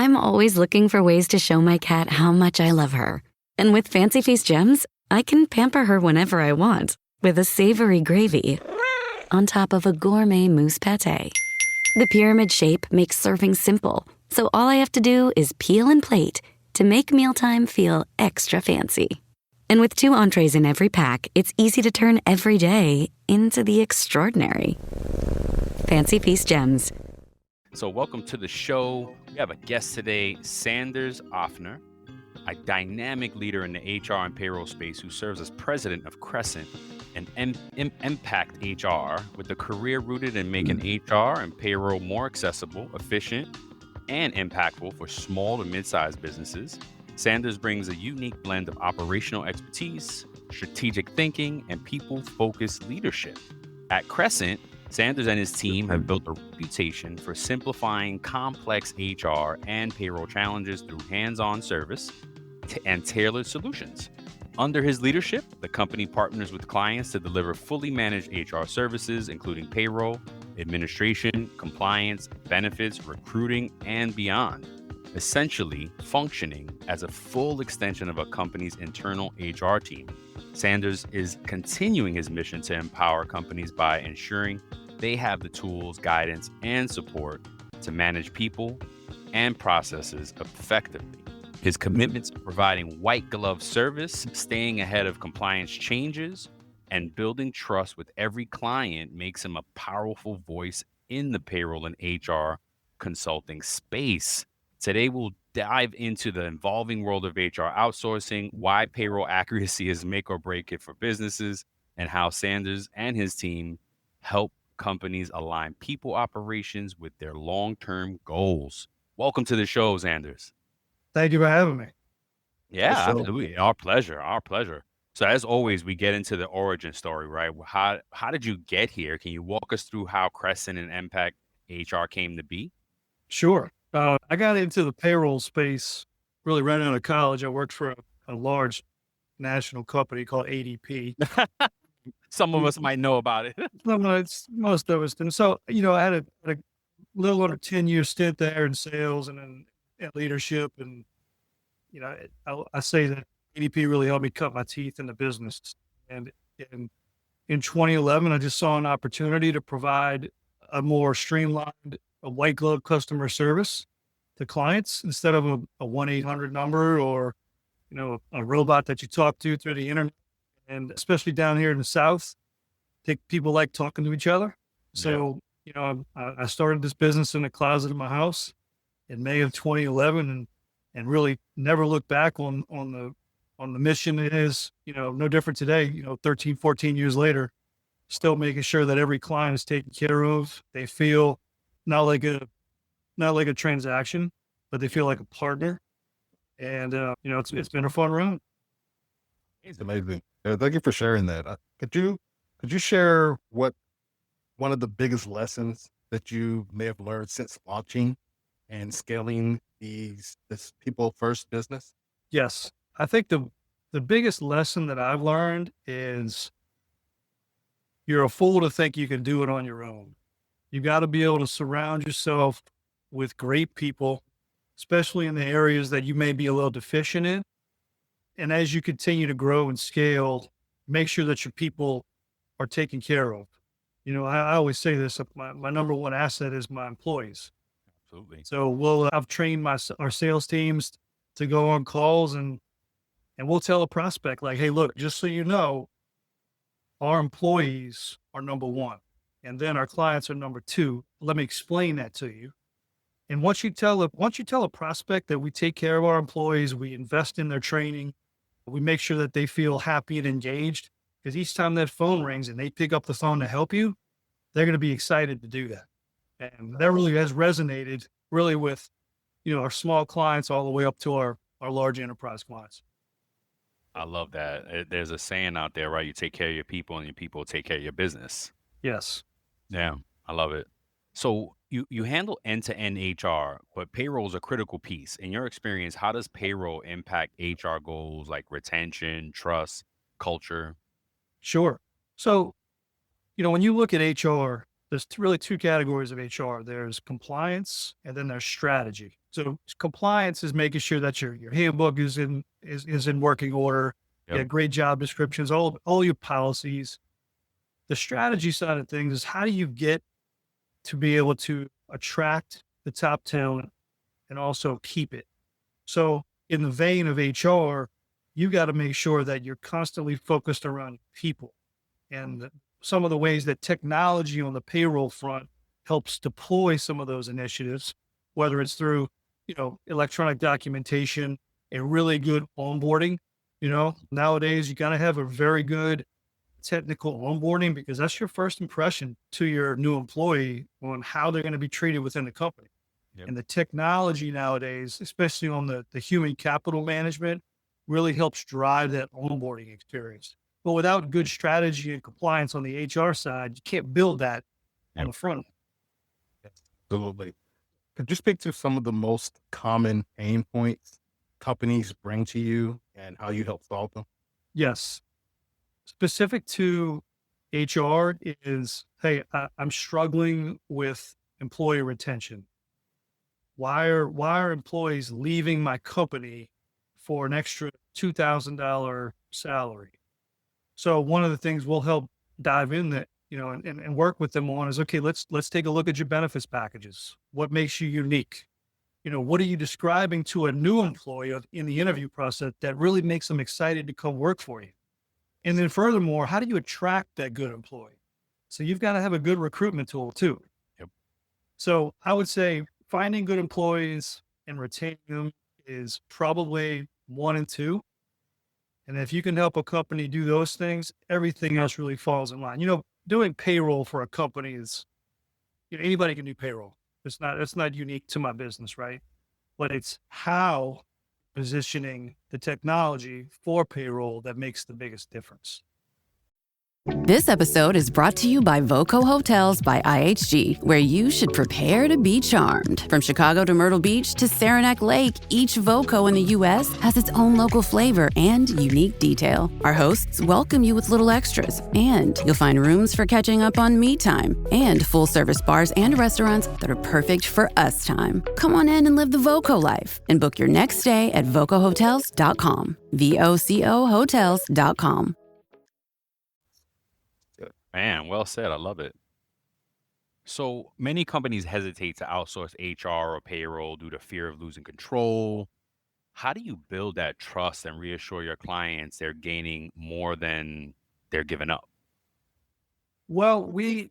I'm always looking for ways to show my cat how much I love her. And with Fancy Feast gems, I can pamper her whenever I want with a savory gravy on top of a gourmet mousse pâté. The pyramid shape makes serving simple, so all I have to do is peel and plate to make mealtime feel extra fancy. And with 2 entrees in every pack, it's easy to turn every day into the extraordinary. Fancy Feast gems. So welcome to the show. We have a guest today, Sanders Offner, a dynamic leader in the HR and payroll space who serves as president of Crescent and Impact HR, with a career rooted in making HR and payroll more accessible, efficient, and impactful for small to mid-sized businesses. Sanders brings a unique blend of operational expertise, strategic thinking, and people-focused leadership. At Crescent, Sanders and his team have built a reputation for simplifying complex HR and payroll challenges through hands-on service and tailored solutions. Under his leadership, the company partners with clients to deliver fully managed HR services, including payroll, administration, compliance, benefits, recruiting, and beyond, essentially functioning as a full extension of a company's internal HR team. Sanders is continuing his mission to empower companies by ensuring they have the tools, guidance, and support to manage people and processes effectively. His commitments to providing white glove service, staying ahead of compliance changes, and building trust with every client makes him a powerful voice in the payroll and HR consulting space. Today, we'll dive into the evolving world of HR outsourcing, why payroll accuracy is make or break it for businesses, and how Sanders and his team help companies align people operations with their long-term goals. Welcome to the show, Sanders. Thank you for having me. Yeah, absolutely. Our pleasure. Our pleasure. So as always, we get into the origin story, right? How did you get here? Can you walk us through how Crescent and Impact HR came to be? Sure. I got into the payroll space really right out of college. I worked for a large national company called ADP. Some of us might know about it. Most of us. And so, I had a little under 10-year stint there in sales and in leadership. And, I say that ADP really helped me cut my teeth in the business. And in 2011, I just saw an opportunity to provide a more streamlined, a white glove customer service to clients instead of a 1-800 number or, a robot that you talk to through the internet. And especially down here in the South, I think people like talking to each other. So, I started this business in the closet of my house in May of 2011 and really never looked back on the mission. It is, no different today, 13, 14 years later, still making sure that every client is taken care of. They feel not like a transaction, but they feel like a partner. And, it's been a fun run. It's amazing. Thank you for sharing that. Could you share what one of the biggest lessons that you may have learned since launching and scaling this people first business? Yes. I think the biggest lesson that I've learned is you're a fool to think you can do it on your own. You got to be able to surround yourself with great people, especially in the areas that you may be a little deficient in. And as you continue to grow and scale, make sure that your people are taken care of. I always say this, my number one asset is my employees. Absolutely. So I've trained our sales teams to go on calls and we'll tell a prospect like, hey, look, just so you know, our employees are number one. And then our clients are number two. Let me explain that to you. And once you tell a prospect that we take care of our employees, we invest in their training, we make sure that they feel happy and engaged, because each time that phone rings and they pick up the phone to help you, they're going to be excited to do that. And that really has resonated really with, our small clients all the way up to our large enterprise clients. I love that. There's a saying out there, right? You take care of your people and your people take care of your business. Yes. Yeah, I love it. So you handle end-to-end HR, but payroll is a critical piece. In your experience, how does payroll impact HR goals like retention, trust, culture? Sure. So, when you look at HR, there's really two categories of HR. There's compliance and then there's strategy. So compliance is making sure that your handbook is in working order. Yep. Yeah, great job descriptions, all your policies. The strategy side of things is how do you get to be able to attract the top talent and also keep it. So in the vein of HR, you got to make sure that you're constantly focused around people. And some of the ways that technology on the payroll front helps deploy some of those initiatives, whether it's through, electronic documentation, a really good onboarding. Nowadays you got to have a very good technical onboarding because that's your first impression to your new employee on how they're going to be treated within the company. Yep. And the technology nowadays, especially on the human capital management, really helps drive that onboarding experience. But without good strategy and compliance on the HR side, you can't build that on the front. Absolutely. Could you speak to some of the most common pain points companies bring to you and how you help solve them? Yes. Specific to HR is, hey, I'm struggling with employee retention. Why are employees leaving my company for an extra $2,000 salary? So one of the things we'll help dive in that, and work with them on is, okay, let's take a look at your benefits packages. What makes you unique? What are you describing to a new employee in the interview process that really makes them excited to come work for you? And then furthermore, how do you attract that good employee? So you've got to have a good recruitment tool too. Yep. So I would say finding good employees and retaining them is probably 1 and 2. And if you can help a company do those things, everything else really falls in line. Doing payroll for a company is, anybody can do payroll. It's not unique to my business, right? But it's how positioning the technology for payroll that makes the biggest difference. This episode is brought to you by Voco Hotels by IHG, where you should prepare to be charmed. From Chicago to Myrtle Beach to Saranac Lake, each Voco in the U.S. has its own local flavor and unique detail. Our hosts welcome you with little extras, and you'll find rooms for catching up on me time and full-service bars and restaurants that are perfect for us time. Come on in and live the Voco life and book your next stay at vocohotels.com. VOCO hotels.com. Man, well said. I love it. So many companies hesitate to outsource HR or payroll due to fear of losing control. How do you build that trust and reassure your clients they're gaining more than they're giving up? Well, we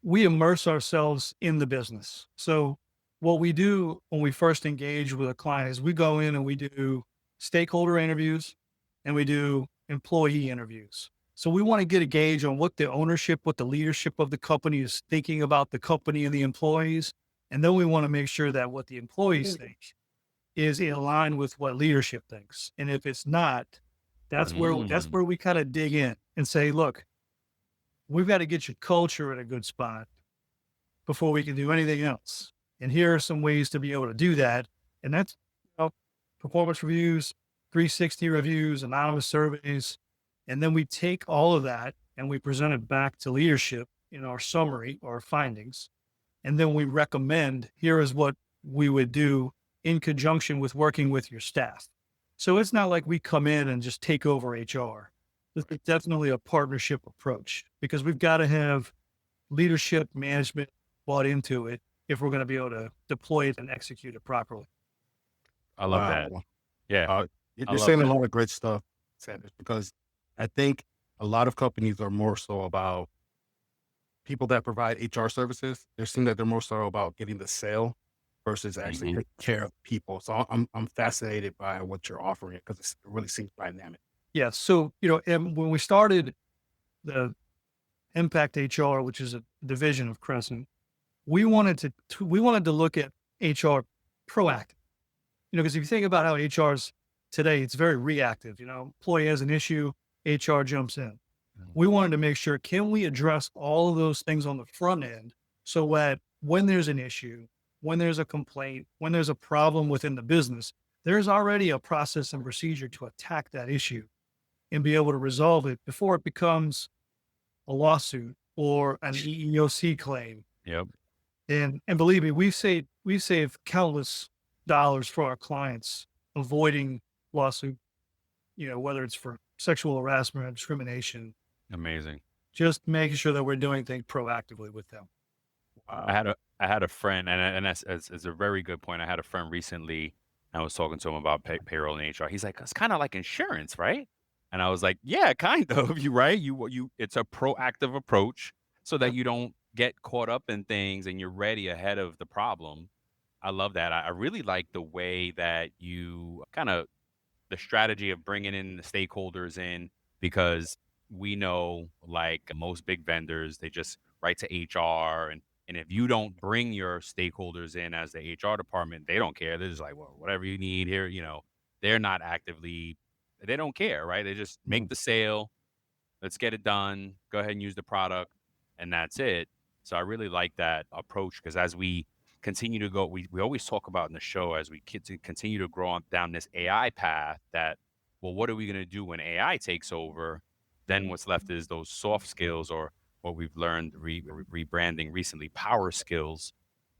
immerse ourselves in the business. So what we do when we first engage with a client is we go in and we do stakeholder interviews and we do employee interviews. So we want to get a gauge on what the ownership, what the leadership of the company is thinking about the company and the employees. And then we want to make sure that what the employees think is in line with what leadership thinks. And if it's not, that's where we kind of dig in and say, look, we've got to get your culture in a good spot before we can do anything else. And here are some ways to be able to do that. And that's performance reviews, 360 reviews, anonymous surveys. And then we take all of that and we present it back to leadership in our summary or findings. And then we recommend, here is what we would do in conjunction with working with your staff. So it's not like we come in and just take over HR. This is definitely a partnership approach because we've got to have leadership management bought into it if we're going to be able to deploy it and execute it properly. I love that. Yeah. You're saying a lot of great stuff, Sanders, because I think a lot of companies are more so about people that provide HR services. They seem that they're more so about getting the sale versus actually taking care of people. So I'm fascinated by what you're offering because it really seems dynamic. Yeah. So, and when we started the Impact HR, which is a division of Crescent, we wanted to look at HR proactive, because if you think about how HR's today, it's very reactive. Employee has an issue, HR jumps in. We wanted to make sure, can we address all of those things on the front end so that when there's an issue, when there's a complaint, when there's a problem within the business, there's already a process and procedure to attack that issue and be able to resolve it before it becomes a lawsuit or an EEOC claim. Yep. And believe me, we've saved countless dollars for our clients, avoiding lawsuit, whether it's for sexual harassment or discrimination, Amazing. just making sure that we're doing things proactively with them. I had a friend, and that's a very good point. I had a friend recently. I was talking to him about payroll and HR. He's like, it's kind of like insurance, right? And I was like, yeah, kind of. You right. It's a proactive approach so that you don't get caught up in things and you're ready ahead of the problem. I love that. I really like the way that you kind of the strategy of bringing in the stakeholders in, because we know, like most big vendors, they just write to HR, and if you don't bring your stakeholders in as the HR department, they don't care. They're just like, well, whatever you need here, they're not actively, they don't care, right? They just make the sale, let's get it done, go ahead and use the product, and that's it. So I really like that approach, because as we continue to go, we always talk about in the show, as we continue to grow on down this AI path, that, well, what are we going to do when AI takes over? Then what's left is those soft skills, or what we've learned rebranding recently, power skills.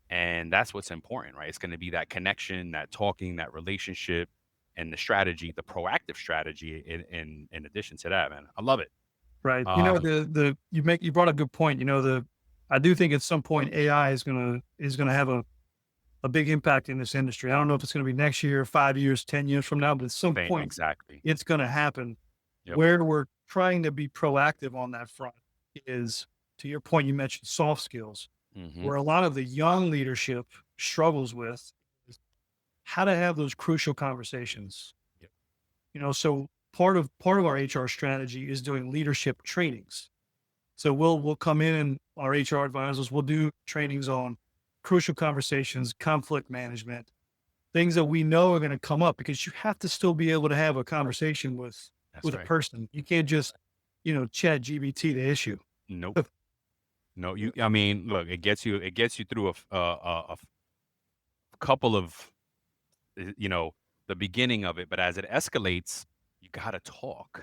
And that's what's important, right? It's going to be that connection, that talking, that relationship, and the strategy, the proactive strategy in addition to that, man. I love it. Right. Uh, You brought a good point. I do think at some point AI is gonna have a big impact in this industry. I don't know if it's gonna be next year, 5 years, 10 years from now, but at some point exactly. it's gonna happen. Yep. Where we're trying to be proactive on that front is, to your point, you mentioned soft skills, where a lot of the young leadership struggles with is how to have those crucial conversations. Yep. So part of our HR strategy is doing leadership trainings. So we'll come in, and our HR advisors will do trainings on crucial conversations, conflict management, things that we know are going to come up, because you have to still be able to have a conversation with Right. a person. You can't just, chat GBT the issue. Nope. No, I mean, look, it gets you through a couple of, the beginning of it, but as it escalates, you got to talk.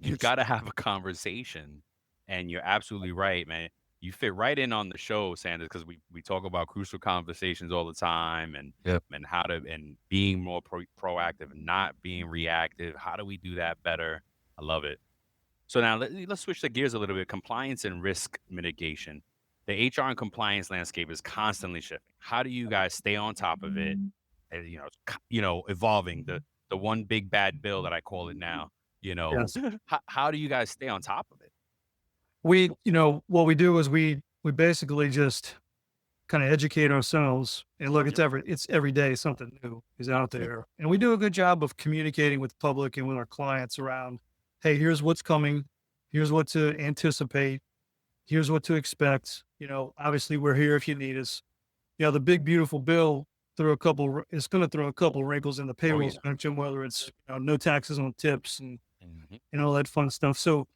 You got to have a conversation. And you're absolutely right, man. You fit right in on the show, Sanders, because we talk about crucial conversations all the time, and how to, and being more proactive and not being reactive. How do we do that better? I love it. So now let's switch the gears a little bit. Compliance and risk mitigation. The HR and compliance landscape is constantly shifting. How do you guys stay on top of it? And, evolving, the one big bad bill that I call it now. Yes. How do you guys stay on top of it? What we do is we basically just kind of educate ourselves, and look, it's every day something new is out there. And we do a good job of communicating with the public and with our clients around, hey, here's what's coming. Here's what to anticipate. Here's what to expect. Obviously we're here if you need us. The big, beautiful bill it's going to throw a couple wrinkles in the payroll spectrum, whether it's, no taxes on tips and all that fun stuff. So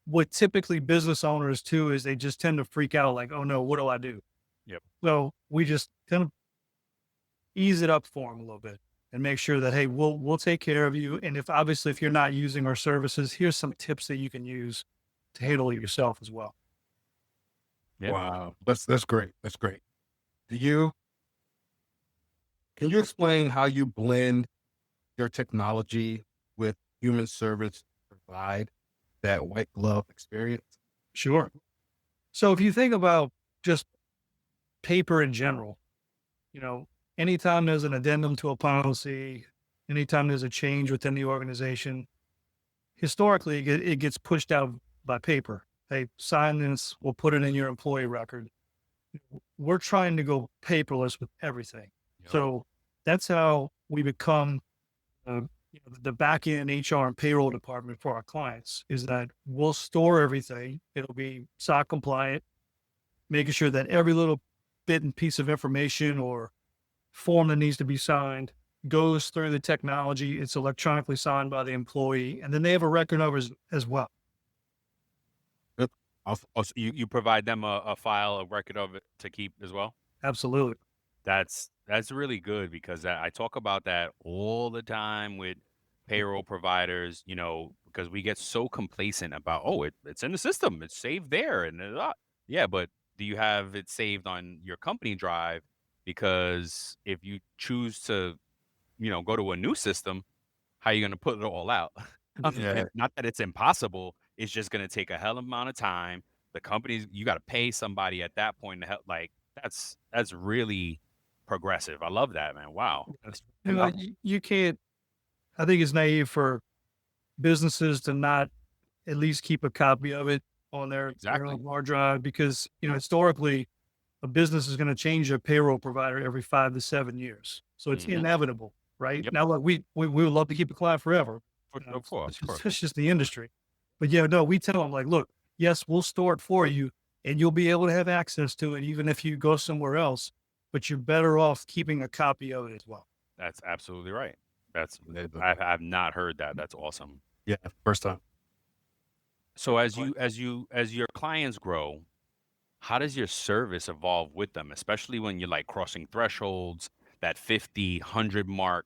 what typically business owners too is they just tend to freak out, like, oh no, what do I do? Yep. So we just kind of ease it up for them a little bit and make sure that, hey, we'll take care of you. And if you're not using our services, here's some tips that you can use to handle it yourself as well. Yeah. Wow. That's great. That's great. Can you explain how you blend your technology with human service to provide that white glove experience? Sure. So if you think about just paper in general, anytime there's an addendum to a policy, anytime there's a change within the organization, historically it gets pushed out by paper. Hey, sign this, we'll put it in your employee record. We're trying to go paperless with everything. Yep. So that's how we become the back end HR and payroll department for our clients, is that we'll store everything. It'll be SOC compliant, making sure that every little bit and piece of information or form that needs to be signed goes through the technology. It's electronically signed by the employee, and then they have a record of it as well. Also, you provide them a file, a record of it to keep as well? Absolutely. That's really good, because I talk about that all the time with payroll providers, because we get so complacent about, it's in the system, it's saved there. And yeah, but do you have it saved on your company drive? Because if you choose to go to a new system, how are you going to put it all out? Yeah. Not that it's impossible. It's just going to take a hell of amount of time. The companies, you got to pay somebody at that point to help. Like that's really progressive. I love that, man. Wow. You can't, I think it's naive for businesses to not at least keep a copy of it on their Exactly. own hard drive, because, historically a business is going to change their payroll provider every 5 to 7 years. So it's Mhm. inevitable, right? Yep. Now, look, we would love to keep a client forever. Of course. It's just the industry. But yeah, no, we tell them like, look, yes, we'll store it for you and you'll be able to have access to it even if you go somewhere else, but you're better off keeping a copy of it as well. That's absolutely right. Amazing. I've not heard that. That's awesome. Yeah. First time. So as your clients grow, how does your service evolve with them, especially when you're like crossing thresholds, that 50, 100 mark?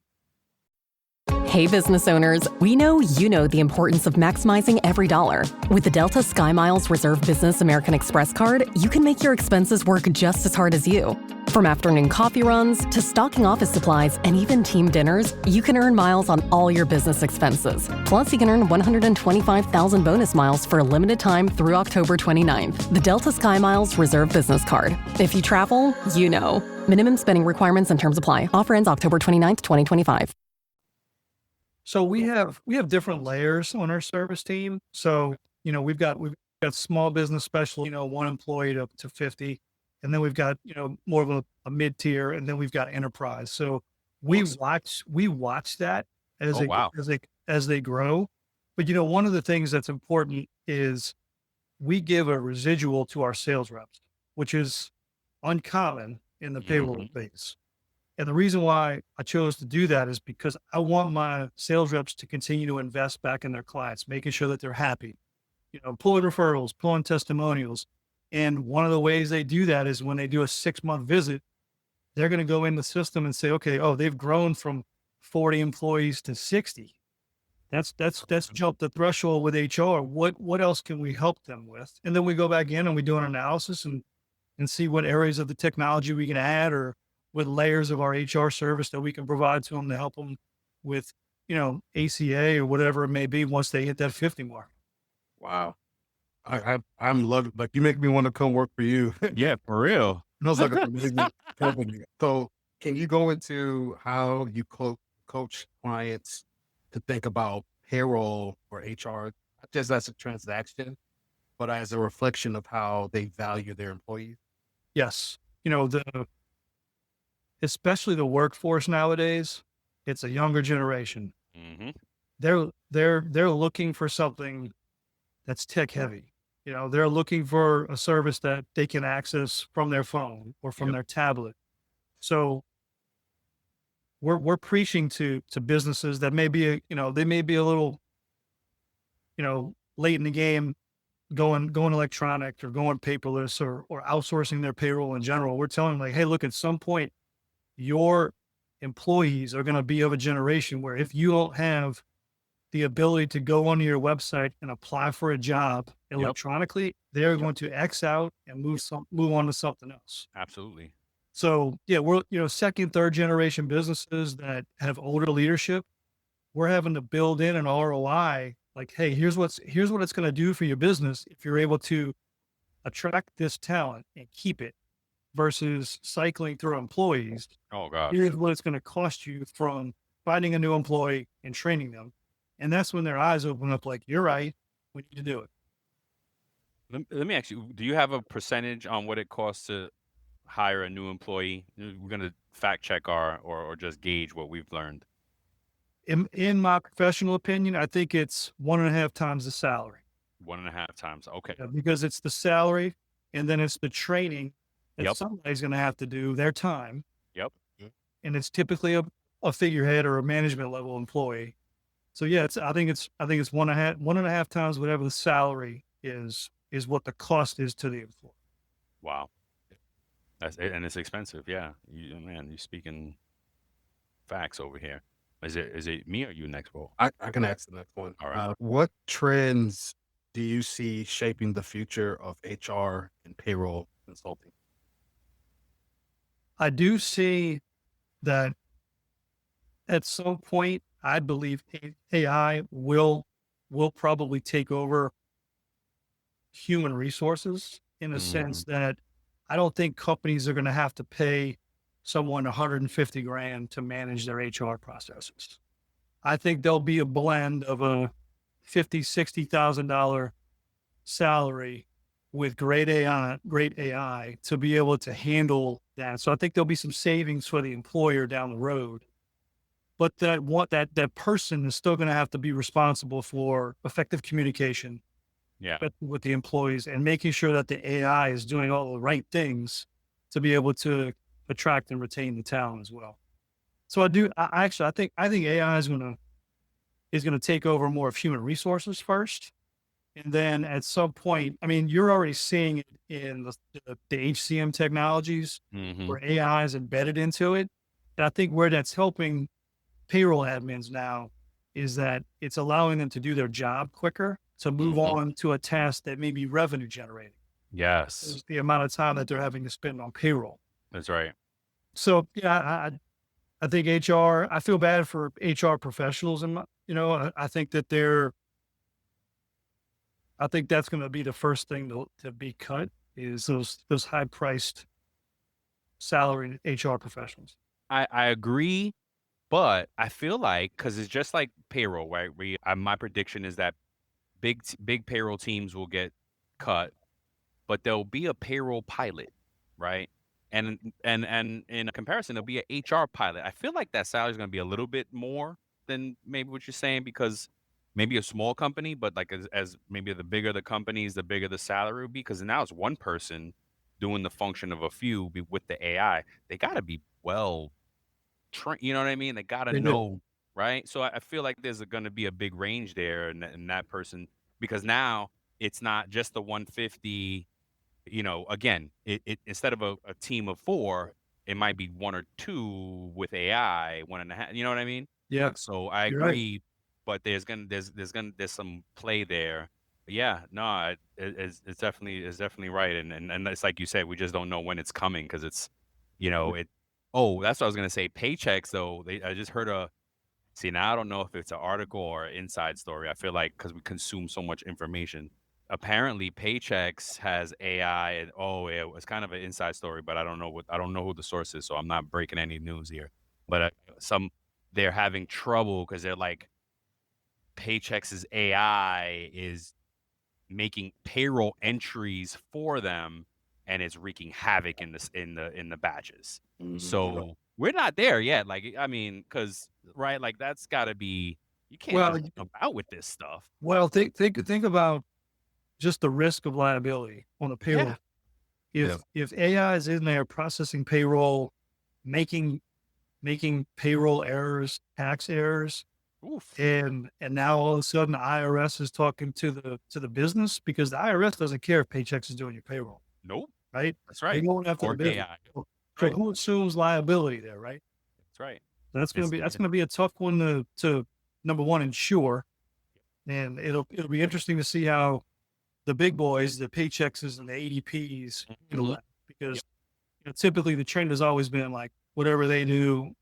Hey, business owners, we know you know the importance of maximizing every dollar. With the Delta SkyMiles Reserve Business American Express card, you can make your expenses work just as hard as you. From afternoon coffee runs to stocking office supplies and even team dinners, you can earn miles on all your business expenses. Plus, you can earn 125,000 bonus miles for a limited time through October 29th. The Delta SkyMiles Reserve Business Card. If you travel, you know. Minimum spending requirements and terms apply. Offer ends October 29th, 2025. So we have different layers on our service team. So, we've got small business special, 1 employee up to 50. And then we've got, more of a mid tier, and then we've got enterprise. So we watch that as wow. as they grow. But one of the things that's important is we give a residual to our sales reps, which is uncommon in the payroll space. And the reason why I chose to do that is because I want my sales reps to continue to invest back in their clients, making sure that they're happy, pulling referrals, pulling testimonials. And one of the ways they do that is when they do a 6-month visit, they're going to go in the system and say, okay, they've grown from 40 employees to 60. That's jumped the threshold with HR. What else can we help them with? And then we go back in and we do an analysis and see what areas of the technology we can add, or with layers of our HR service that we can provide to them to help them with, ACA or whatever it may be once they hit that 50 mark. Wow. I'm loving, like, you make me want to come work for you. Yeah, for real. And I was like, an amazing company. So can you go into how you coach clients to think about payroll or HR, not just as a transaction, but as a reflection of how they value their employees? Yes. Especially the workforce nowadays, it's a younger generation. Mm-hmm. They're looking for something that's tech heavy. They're looking for a service that they can access from their phone or from their tablet. So we're preaching to businesses that may be, they may be a little, late in the game, going electronic or going paperless or outsourcing their payroll in general. We're telling them like, hey, look, at some point, your employees are going to be of a generation where if you don't have the ability to go onto your website and apply for a job electronically, they're going to X out and move on to something else. Absolutely. So yeah, we're, second, third generation businesses that have older leadership. We're having to build in an ROI. Like, hey, here's what it's going to do for your business if you're able to attract this talent and keep it, versus cycling through employees. Oh God. Here's what it's going to cost you from finding a new employee and training them. And that's when their eyes open up like, you're right, we need to do it. Let me ask you, do you have a percentage on what it costs to hire a new employee? We're going to fact check or just gauge what we've learned. In my professional opinion, I think it's 1.5 times the salary. 1.5 times. Okay. Because it's the salary and then it's the training that Yep. somebody's going to have to do, their time. Yep. And it's typically a figurehead or a management level employee. So yeah, I think it's 1.5 times whatever the salary is what the cost is to the employee. Wow. And it's expensive. Yeah. You're speaking facts over here. Is it me or you next, Walt? I can ask the next one. All right. What trends do you see shaping the future of HR and payroll consulting? I do see that at some point, I believe AI will probably take over human resources in a sense that I don't think companies are going to have to pay someone 150 grand to manage their HR processes. I think there'll be a blend of a $50,000-$60,000 salary with great AI to be able to handle that. So I think there'll be some savings for the employer down the road. But that person is still going to have to be responsible for effective communication Yeah. with the employees and making sure that the AI is doing all the right things to be able to attract and retain the talent as well. So I think AI is going to take over more of human resources first. And then at some point, I mean, you're already seeing it in the HCM technologies where AI is embedded into it. And I think where that's helping payroll admins now is that it's allowing them to do their job quicker, to move on to a task that may be revenue generating. Yes. Is the amount of time that they're having to spend on payroll. That's right. So yeah, I think HR, I feel bad for HR professionals. And, I think that I think that's going to be the first thing to be cut is those high priced salaried HR professionals. I agree, but I feel like, because it's just like payroll, right? My prediction is that big payroll teams will get cut, but there'll be a payroll pilot, right? And in comparison, there'll be an HR pilot. I feel like that salary is going to be a little bit more than maybe what you're saying, because maybe a small company, but like as maybe the bigger the companies, the bigger the salary will be, because now it's one person doing the function of a few with the AI. They got to be well trained, you know what I mean? They got to They do. know, right? So I feel like there's going to be a big range there, and that person, because now it's not just the 150. Again, it instead of a team of 4, it might be 1 or 2 with AI, 1.5. You know what I mean? Yeah. So I You're right. agree, but there's some play there. But yeah, no, it's definitely right, and it's like you said, we just don't know when it's coming, because it's, it. Oh, that's what I was gonna say. Paychecks, though, I just heard See, now I don't know if it's an article or an inside story. I feel like because we consume so much information. Apparently, Paychex has AI, and yeah, it's kind of an inside story, but I don't know who the source is, so I'm not breaking any news here. But they're having trouble because they're like, Paychex's AI is making payroll entries for them, and it's wreaking havoc in the batches. So we're not there yet. Like, I mean, because right, like that's got to be, you can't Well, just jump out with this stuff. well, think about just the risk of liability on the payroll. Yeah. If AI is in there processing payroll, making payroll errors, tax errors, Oof. and now all of a sudden the IRS is talking to the business, because the IRS doesn't care if Paychex is doing your payroll, Nope. right? That's They right. going after Or the business. AI. So Right. who assumes liability there, right? That's right. That's going to be a tough one to number one insure, and it'll be interesting to see how the big boys, the Paychexes and the ADPs, handle that, because typically the trend has always been like whatever they do,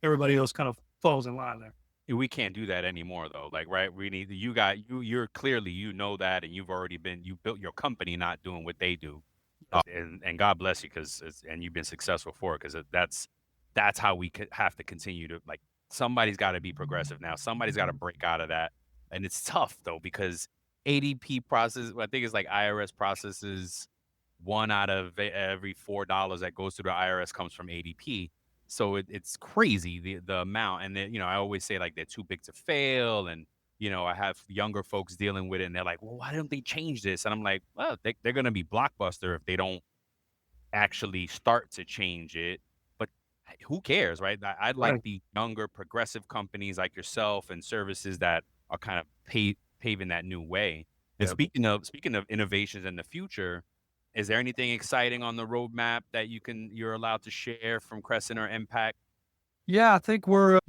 everybody else kind of falls in line there. We can't do that anymore, though. Like, right? We need you're clearly, that, and you built your company not doing what they do, and God bless you, and you've been successful for it, because that's how we have to continue to, like, somebody's got to be progressive now. Somebody's got to break out of that, and it's tough though, because ADP process, I think it's like IRS processes 1 out of every $4 that goes to the IRS comes from ADP. So it's crazy, the amount. And then, I always say, like, they're too big to fail. And, I have younger folks dealing with it, and they're like, well, why don't they change this? And I'm like, well, they're going to be blockbuster if they don't actually start to change it. But who cares, right? I'd like Right. the younger progressive companies like yourself and services that are kind of paving that new way. And Yep. speaking of innovations in the future, is there anything exciting on the roadmap that you're allowed to share from Crescent or Impact? Yeah, I think we're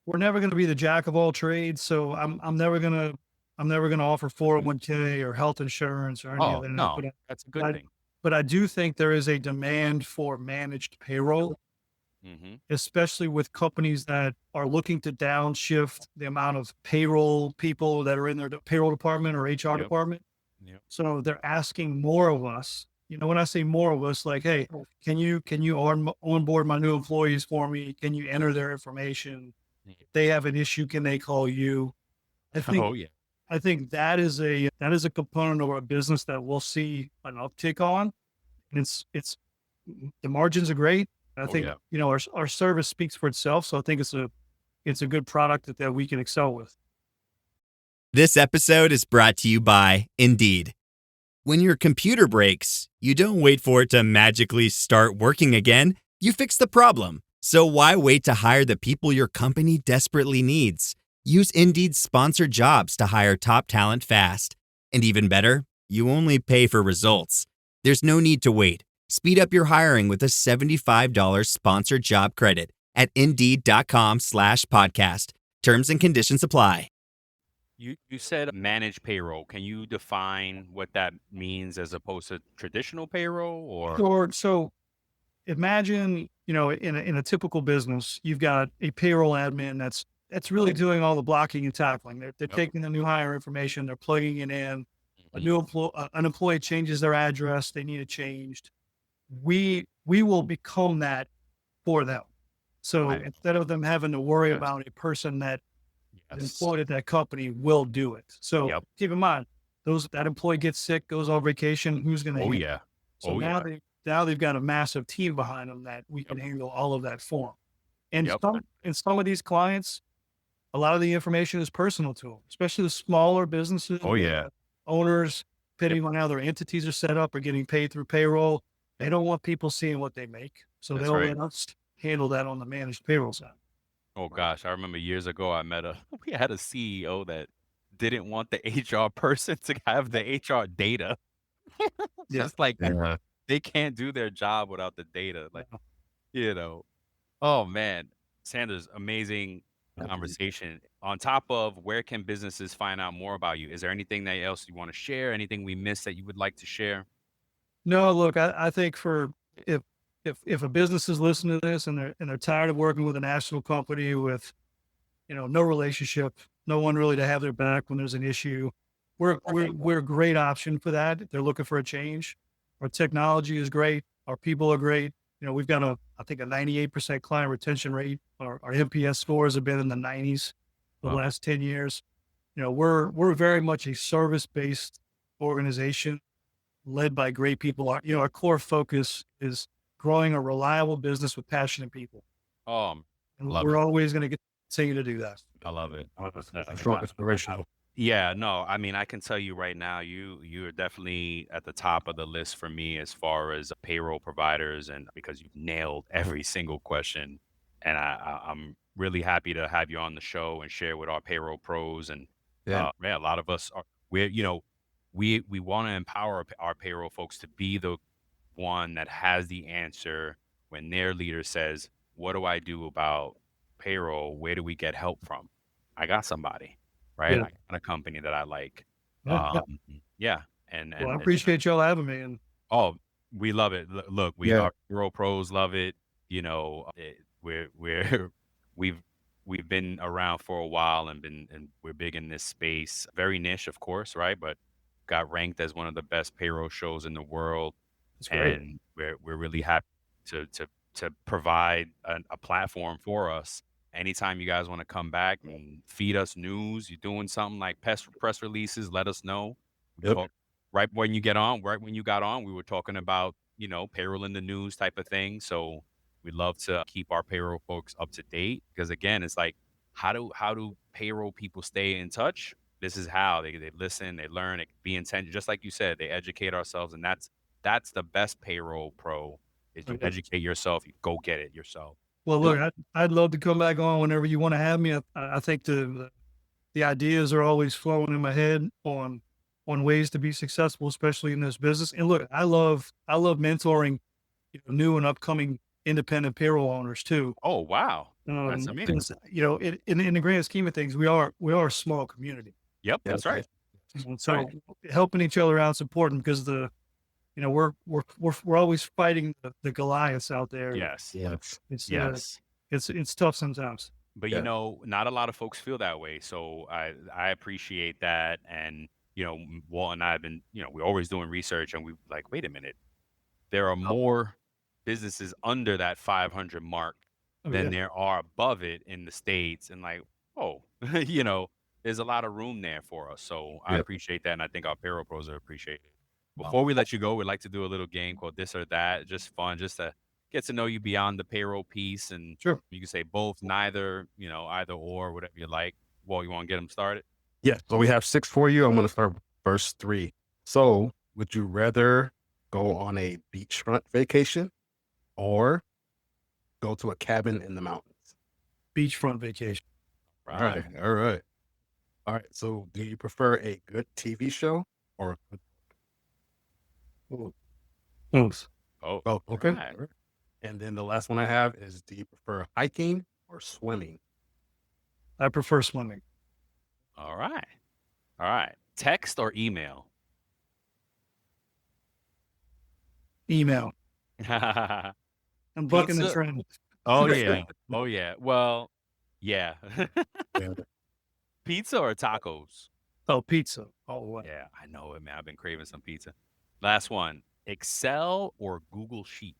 never going to be the jack of all trades. So I'm never going to offer 401k or health insurance or any Oh, of that. no, that's a good thing. But I do think there is a demand for managed payroll. Mm-hmm. especially with companies that are looking to downshift the amount of payroll people that are in their payroll department or HR Yep. department. Yep. So they're asking more of us. When I say more of us, like, hey, can you onboard my new employees for me? Can you enter their information? If they have an issue, can they call you? I think Oh yeah. I think that is a component of our business that we'll see an uptick on. And it's the margins are great. I Oh think yeah. our service speaks for itself. So I think it's a good product that we can excel with. This episode is brought to you by Indeed. When your computer breaks, you don't wait for it to magically start working again. You fix the problem. So why wait to hire the people your company desperately needs? Use Indeed's sponsored jobs to hire top talent fast. And even better, you only pay for results. There's no need to wait. Speed up your hiring with a $75 sponsored job credit at Indeed.com/podcast. Terms and conditions apply. You said manage payroll. Can you define what that means as opposed to traditional payroll or? Sure. So imagine, in a typical business, you've got a payroll admin that's really doing all the blocking and tackling. They're Yep. taking the new hire information, they're plugging it in. Mhm. An employee changes their address, they need it changed. We will become that for them. So Right. instead of them having to worry Yes. about a person that is Yes. employed at that company, will do it. So Yep. keep in mind, that employee gets sick, goes on vacation, who's going to Oh handle it? yeah. So Oh now yeah. they've got a massive team behind them that we can handle all of that for them. And Yep. some of these clients, a lot of the information is personal to them, especially the smaller businesses. Oh yeah. Owners, depending on how their entities are set up, are getting paid through payroll. They don't want people seeing what they make, so That's they'll right. let us handle that on the managed payroll side. Oh gosh, I remember years ago we had a CEO that didn't want the HR person to have the HR data. Yeah. Just like Yeah. they can't do their job without the data. Like, you know. Oh man, Sanders, amazing conversation. On top of where can businesses find out more about you? Is there anything that else you want to share? Anything we missed that you would like to share? No, look, I think if if a business is listening to this and they're tired of working with a national company with no relationship, no one really to have their back when there's an issue, we're a great option for that. If they're looking for a change, our technology is great, our people are great. We've got I think a 98% client retention rate. Our NPS scores have been in the 90s for the Wow. last 10 years. We're very much a service-based organization led by great people. Our core focus is growing a reliable business with passionate people. Um, And Love we're it. always going to continue to do that. I love it. Strong inspirational. Yeah, no, I mean, I can tell you right now, you are definitely at the top of the list for me as far as payroll providers, and because you've nailed every single question, and I'm really happy to have you on the show and share with our payroll pros, and Yeah. a lot of us are we want to empower our payroll folks to be the one that has the answer when their leader says, "What do I do about payroll? Where do we get help from?" I got somebody, right? Yeah. I got a company that I like. Yeah. Yeah, and Well, I and appreciate y'all having me. And oh, we love it. Look, Yeah. our payroll pros love it. We're we've we've been around for a while and we're big in this space. Very niche, of course, right? But got ranked as one of the best payroll shows in the world, it's great. and we're really happy to provide a platform for us. Anytime you guys want to come back and feed us news, you're doing something like press releases, let us know. We Yep. talk right when you got on, we were talking about, payroll in the news type of thing. So we love to keep our payroll folks up to date because again, it's like, how do payroll people stay in touch? This is how they listen, they learn, it be intentional. Just like you said, they educate ourselves, and that's the best payroll pro is you Okay. educate yourself, you go get it yourself. Well, look, I'd love to come back on whenever you want to have me. I think the ideas are always flowing in my head on ways to be successful, especially in this business. And look, I love mentoring new and upcoming independent payroll owners too. Oh wow. That's amazing. because, in the grand scheme of things, we are a small community. Yep, Yeah, that's right. And so helping each other out is important because the we're always fighting the Goliaths out there. Yes. Yes. It's Yes. it's tough sometimes. But Yeah. not a lot of folks feel that way. So I appreciate that. And Walt and I have been, we're always doing research, and we like, wait a minute, there are more businesses under that 500 mark Oh, than yeah. there are above it in the States. And like, oh, there's a lot of room there for us. So I Yeah. appreciate that. And I think our payroll pros appreciate it. Wow. Before we let you go, we'd like to do a little game called This or That. Just fun, just to get to know you beyond the payroll piece. And Sure. you can say both, neither, either or, whatever you like. Well, you want to get them started? Yeah. So we have 6 for you. I'm going to start with verse 3. So would you rather go on a beachfront vacation or go to a cabin in the mountains? Beachfront vacation. All right. All right. All right. So do you prefer a good TV show or a good Both. Oh, both? Okay. right. All right. And then the last one I have is, do you prefer hiking or swimming? I prefer swimming. All right. All right. Text or email? Email. I'm bucking the Pizza? trend. Oh, yeah. Oh, yeah. Well, yeah. Yeah. Pizza or tacos? Oh, pizza all the way. Yeah, I know it, man. I've been craving some pizza. Last one. Excel or Google Sheet?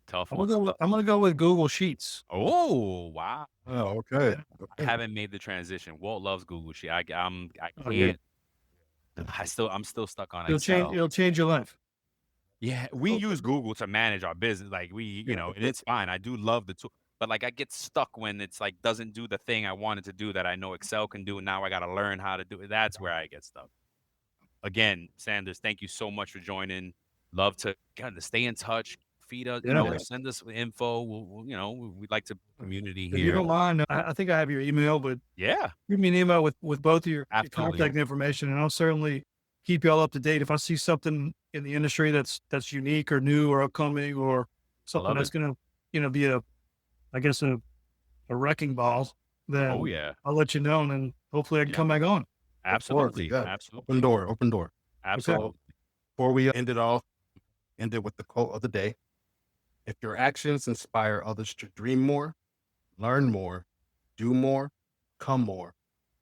Tough I'm one. gonna go with Google Sheets. Oh, wow. Oh, okay. I Okay. haven't made the transition. Walt loves Google Sheet. I can't. Oh, yeah. I'm still stuck on It'll Excel. change. It'll change your life. Yeah, we use Google to manage our business. Like and it's fine. I do love the tool, but like I get stuck when it's like doesn't do the thing I wanted to do that I know Excel can do. And now I got to learn how to do it. That's where I get stuck. Again, Sanders, thank you so much for joining. Love to kind of stay in touch. Feed us, Yeah. send us info. We'd like to community If you here. don't mind, I think I have your email, but Yeah, give me an email with both of your Absolutely. contact information, and I'll certainly keep you all up to date. If I see something in the industry that's unique or new or upcoming or something love that's it. gonna be a wrecking ball, then Oh yeah, I'll let you know, and then hopefully I can Yeah. come back on. absolutely, Yeah. absolutely, Open door. Open door. absolutely. Before we end it with the quote of the day. If your actions inspire others to dream more, learn more, do more, come more,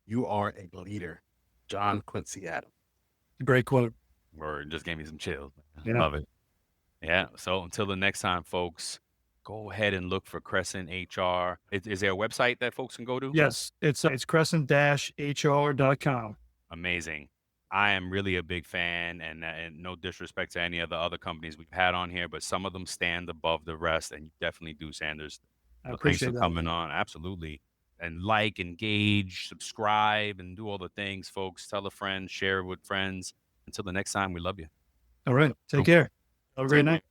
you are a leader. John Quincy Adams. Great quote. Word, just gave me some chills. Yeah. Love it. Yeah. So until the next time, folks, go ahead and look for Crescent HR. Is there a website that folks can go to? Yes, it's crescent-hr.com. Amazing. I am really a big fan, and no disrespect to any of the other companies we've had on here, but some of them stand above the rest, and you definitely do, Sanders. I So thanks appreciate for that. coming on. Absolutely. And like, engage, subscribe, and do all the things, folks. Tell a friend, share with friends. Until the next time, we love you. All right, take care. Have a great night.